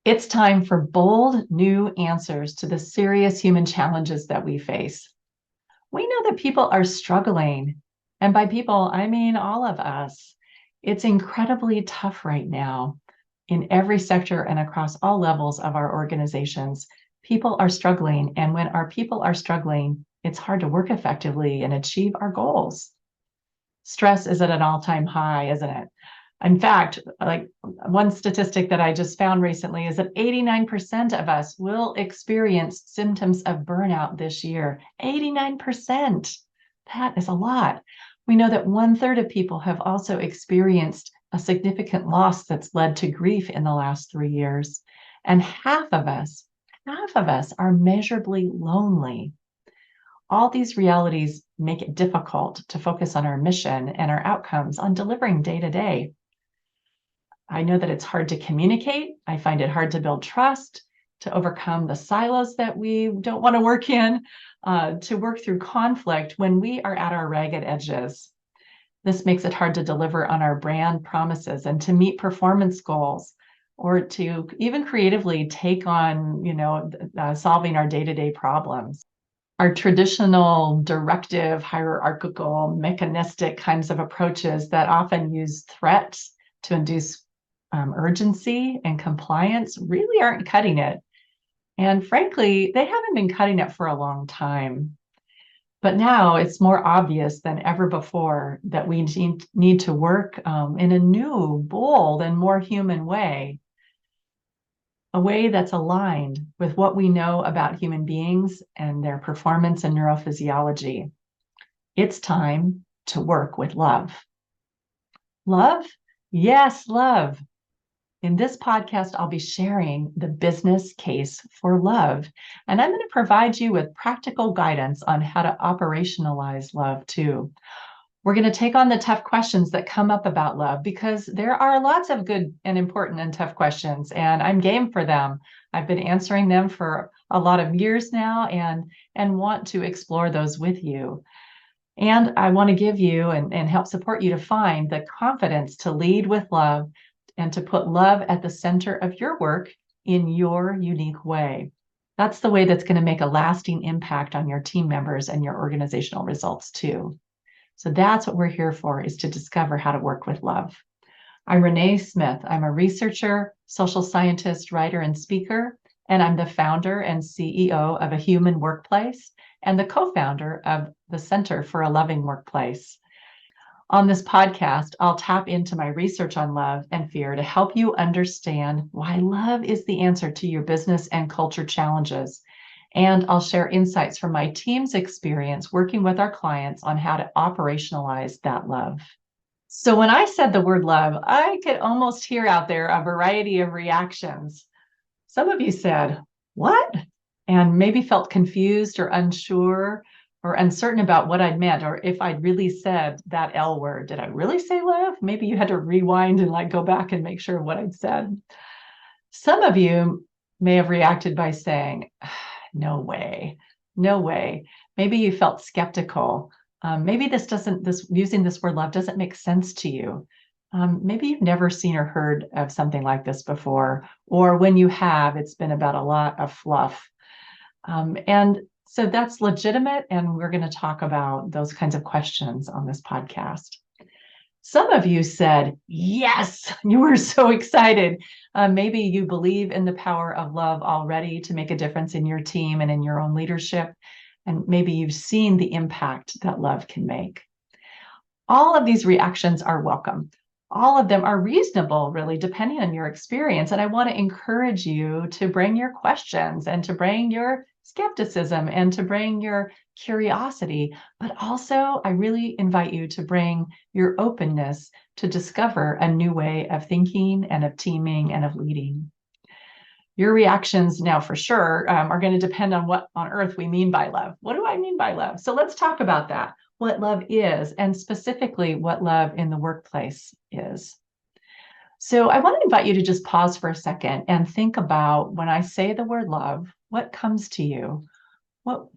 It's time for bold, new answers to the serious human challenges that we face. We know that people are struggling, and by people, I mean all of us. It's incredibly tough right now in every sector and across all levels of our organizations. People are struggling, and when our people are struggling, it's hard to work effectively and achieve our goals. Stress is at an all-time high, isn't it? In fact, like one statistic that I just found recently is that 89% of us will experience symptoms of burnout this year. 89%. That is a lot. We know that 1/3 of people have also experienced a significant loss that's led to grief in the last 3 years. And half of us are measurably lonely. All these realities make it difficult to focus on our mission and our outcomes on delivering day to day. I know that it's hard to communicate. I find it hard to build trust, to overcome the silos that we don't want to work in, to work through conflict when we are at our ragged edges. This makes it hard to deliver on our brand promises and to meet performance goals, or to even creatively take on, solving our day-to-day problems. Our traditional directive, hierarchical, mechanistic kinds of approaches that often use threats to induce urgency and compliance really aren't cutting it. And frankly, they haven't been cutting it for a long time. But now it's more obvious than ever before that we need to work in a new, bold, and more human way, a way that's aligned with what we know about human beings and their performance and neurophysiology. It's time to work with love. Love? Yes, love. In this podcast, I'll be sharing the business case for love, and I'm going to provide you with practical guidance on how to operationalize love too. We're going to take on the tough questions that come up about love, because there are lots of good and important and tough questions, and I'm game for them. I've been answering them for a lot of years now and want to explore those with you. And I want to give you and help support you to find the confidence to lead with love and to put love at the center of your work in your unique way. That's the way that's going to make a lasting impact on your team members and your organizational results too. So that's what we're here for, is to discover how to work with love. I'm Renée Smith. I'm a researcher, social scientist, writer, and speaker, and I'm the founder and CEO of A Human Workplace and the co-founder of the Center for a Loving Workplace. On this podcast, I'll tap into my research on love and fear to help you understand why love is the answer to your business and culture challenges. And I'll share insights from my team's experience working with our clients on how to operationalize that love. So when I said the word love, I could almost hear out there a variety of reactions. Some of you said, "What?" and maybe felt confused or unsure or uncertain about what I'd meant, or if I'd really said that L word. Did I really say love? Maybe you had to rewind and go back and make sure of what I'd said. Some of you may have reacted by saying, "No way, no way." Maybe you felt skeptical. Maybe using this word love doesn't make sense to you. Maybe you've never seen or heard of something like this before, or when you have, it's been about a lot of fluff. And so that's legitimate, and we're going to talk about those kinds of questions on this podcast. Some of you said, yes, you were so excited. Maybe you believe in the power of love already to make a difference in your team and in your own leadership. And maybe you've seen the impact that love can make. All of these reactions are welcome. All of them are reasonable, really, depending on your experience. And I want to encourage you to bring your questions and to bring your skepticism and to bring your curiosity. But also, I really invite you to bring your openness to discover a new way of thinking and of teaming and of leading. Your reactions now, for sure, are going to depend on what on earth we mean by love. What do I mean by love? So let's talk about that. What love is, and specifically what love in the workplace is. So I want to invite you to just pause for a second and think about, when I say the word love, what comes to you? What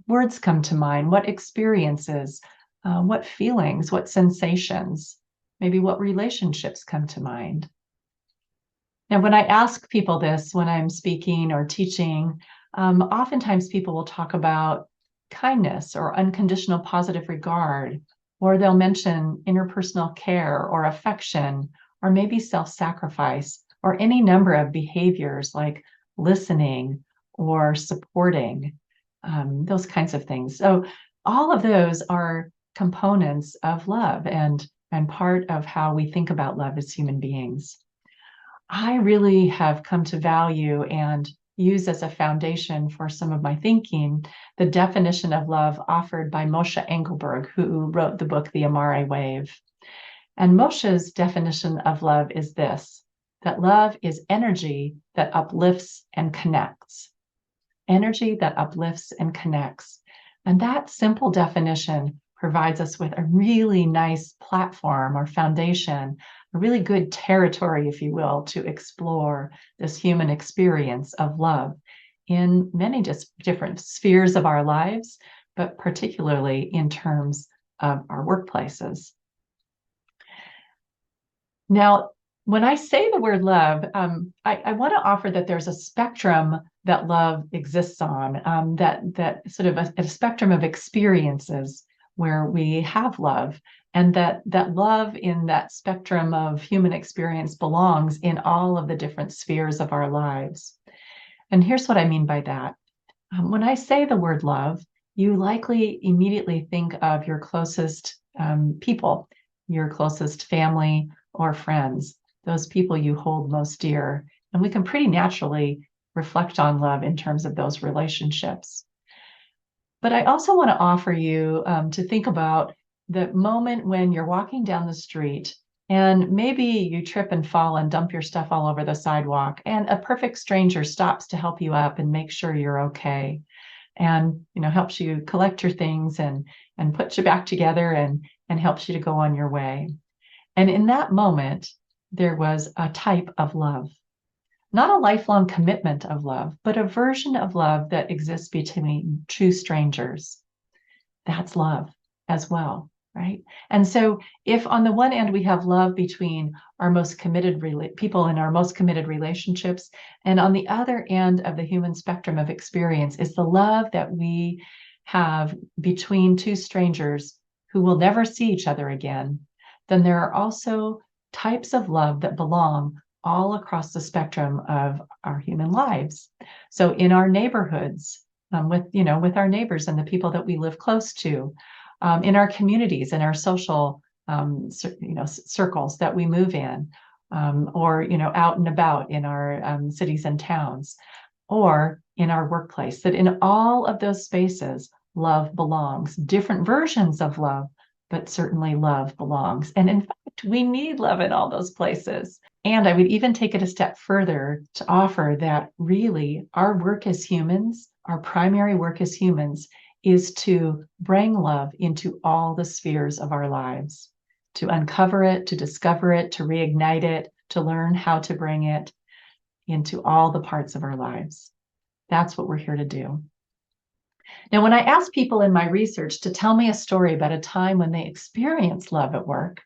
words come to mind? What experiences? What feelings? What sensations? Maybe what relationships come to mind? Now, when I ask people this, when I'm speaking or teaching, oftentimes people will talk about kindness or unconditional positive regard, or they'll mention interpersonal care or affection, or maybe self-sacrifice, or any number of behaviors like listening or supporting, those kinds of things. So all of those are components of love and part of how we think about love as human beings. I really have come to value and use as a foundation for some of my thinking the definition of love offered by Moshe Engelberg, who wrote the book, The Amare Wave. And Moshe's definition of love is this, that love is energy that uplifts and connects. Energy that uplifts and connects. And that simple definition provides us with a really nice platform or foundation, a really good territory, if you will, to explore this human experience of love in many different spheres of our lives, but particularly in terms of our workplaces. Now, when I say the word love, I want to offer that there's a spectrum that love exists on, that sort of a spectrum of experiences where we have love, and that love in that spectrum of human experience belongs in all of the different spheres of our lives. And here's what I mean by that. When I say the word love, you likely immediately think of your closest people, your closest family or friends, those people you hold most dear. And we can pretty naturally reflect on love in terms of those relationships. But I also want to offer you to think about the moment when you're walking down the street and maybe you trip and fall and dump your stuff all over the sidewalk, and a perfect stranger stops to help you up and make sure you're okay, and helps you collect your things and puts you back together and helps you to go on your way. And in that moment, there was a type of love, not a lifelong commitment of love, but a version of love that exists between two strangers. That's love as well, right? And so if on the one end we have love between our most committed people in our most committed relationships, and on the other end of the human spectrum of experience is the love that we have between two strangers who will never see each other again, then there are also types of love that belong all across the spectrum of our human lives. So in our neighborhoods, with our neighbors and the people that we live close to, in our communities and our social, circles that we move in, or out and about in our cities and towns, or in our workplace. That in all of those spaces, love belongs. Different versions of love, but certainly love belongs. And in fact, we need love in all those places. And I would even take it a step further to offer that really our work as humans, our primary work as humans, is to bring love into all the spheres of our lives, to uncover it, to discover it, to reignite it, to learn how to bring it into all the parts of our lives. That's what we're here to do. Now, when I ask people in my research to tell me a story about a time when they experienced love at work,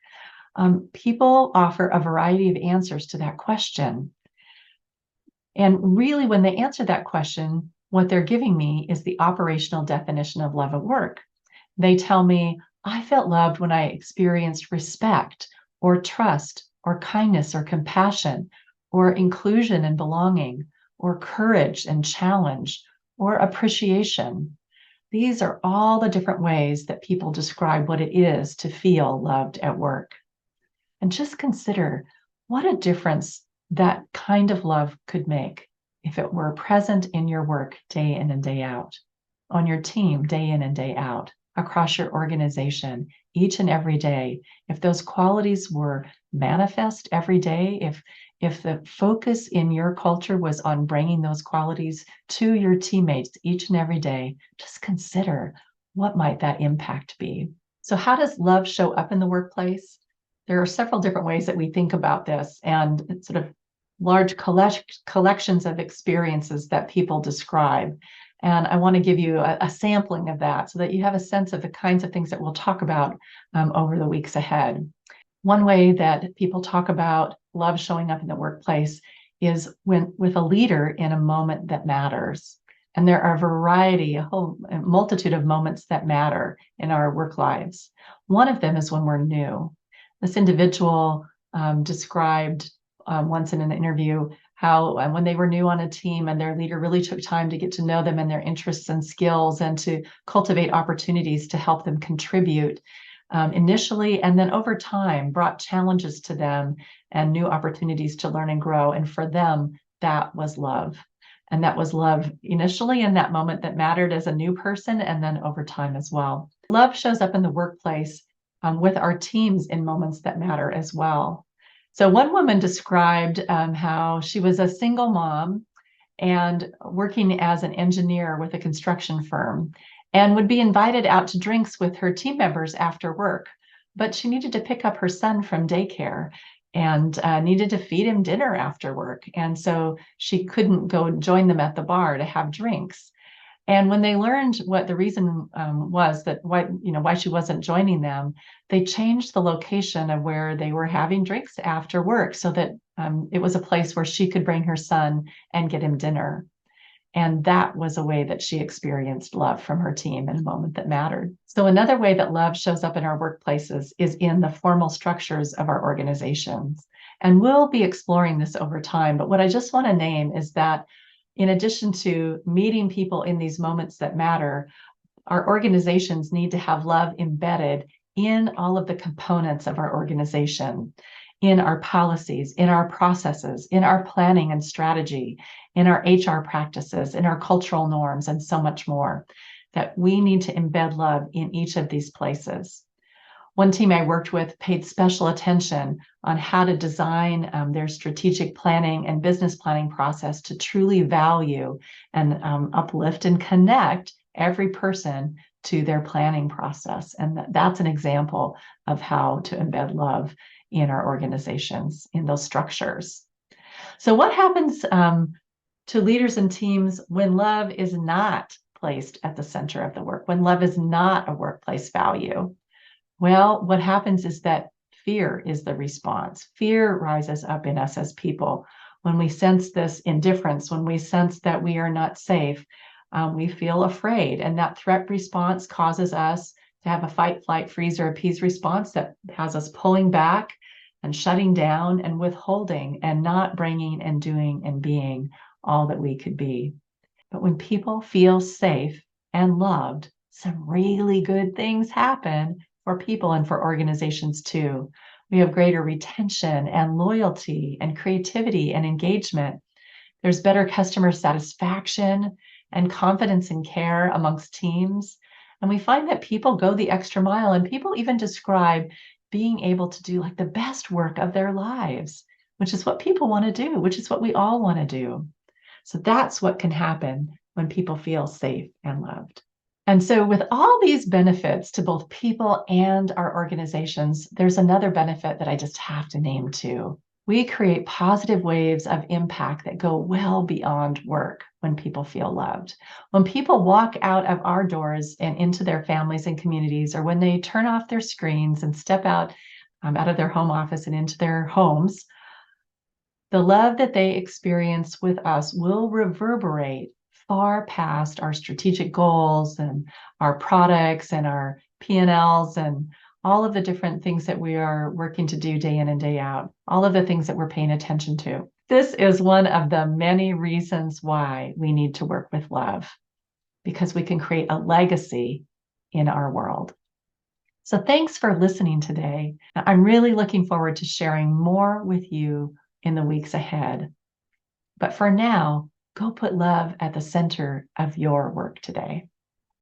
people offer a variety of answers to that question. And really, when they answer that question, what they're giving me is the operational definition of love at work. They tell me, I felt loved when I experienced respect or trust or kindness or compassion or inclusion and belonging or courage and challenge or appreciation. These are all the different ways that people describe what it is to feel loved at work. And just consider what a difference that kind of love could make if it were present in your work day in and day out, on your team day in and day out, across your organization each and every day. If those qualities were manifest every day, if the focus in your culture was on bringing those qualities to your teammates each and every day, just consider what might that impact be. So how does love show up in the workplace? There are several different ways that we think about this, and it's sort of large collections of experiences that people describe. And I want to give you a sampling of that so that you have a sense of the kinds of things that we'll talk about over the weeks ahead. One way that people talk about love showing up in the workplace is when with a leader in a moment that matters. And there are a whole multitude of moments that matter in our work lives. One of them is when we're new. This individual described once in an interview how when they were new on a team and their leader really took time to get to know them and their interests and skills and to cultivate opportunities to help them contribute initially, and then over time brought challenges to them and new opportunities to learn and grow. And for them, that was love. And that was love initially in that moment that mattered as a new person, and then over time as well. Love shows up in the workplace with our teams in moments that matter as well. So one woman described how she was a single mom and working as an engineer with a construction firm, and would be invited out to drinks with her team members after work. But she needed to pick up her son from daycare and needed to feed him dinner after work. And so she couldn't go join them at the bar to have drinks. And when they learned what the reason was that why she wasn't joining them, they changed the location of where they were having drinks after work so that it was a place where she could bring her son and get him dinner. And that was a way that she experienced love from her team in a moment that mattered. So another way that love shows up in our workplaces is in the formal structures of our organizations. And we'll be exploring this over time. But what I just want to name is that in addition to meeting people in these moments that matter, our organizations need to have love embedded in all of the components of our organization, in our policies, in our processes, in our planning and strategy, in our HR practices, in our cultural norms, and so much more, that we need to embed love in each of these places. One team I worked with paid special attention on how to design their strategic planning and business planning process to truly value and uplift and connect every person to their planning process. And that's an example of how to embed love in our organizations, in those structures. So what happens to leaders and teams when love is not placed at the center of the work, when love is not a workplace value? Well, what happens is that fear is the response. Fear rises up in us as people. When we sense this indifference, when we sense that we are not safe, we feel afraid. And that threat response causes us to have a fight, flight, freeze, or appease response that has us pulling back and shutting down and withholding and not bringing and doing and being all that we could be. But when people feel safe and loved, some really good things happen for people and for organizations too. We have greater retention and loyalty and creativity and engagement. There's better customer satisfaction and confidence and care amongst teams. And we find that people go the extra mile, and people even describe being able to do like the best work of their lives, which is what people want to do, which is what we all want to do. So that's what can happen when people feel safe and loved. And so with all these benefits to both people and our organizations, there's another benefit that I just have to name too. We create positive waves of impact that go well beyond work when people feel loved. When people walk out of our doors and into their families and communities, or when they turn off their screens and step out of their home office and into their homes, the love that they experience with us will reverberate far past our strategic goals and our products and our P&Ls and all of the different things that we are working to do day in and day out, all of the things that we're paying attention to. This is one of the many reasons why we need to work with love, because we can create a legacy in our world. So thanks for listening today. I'm really looking forward to sharing more with you in the weeks ahead. But for now, go put love at the center of your work today.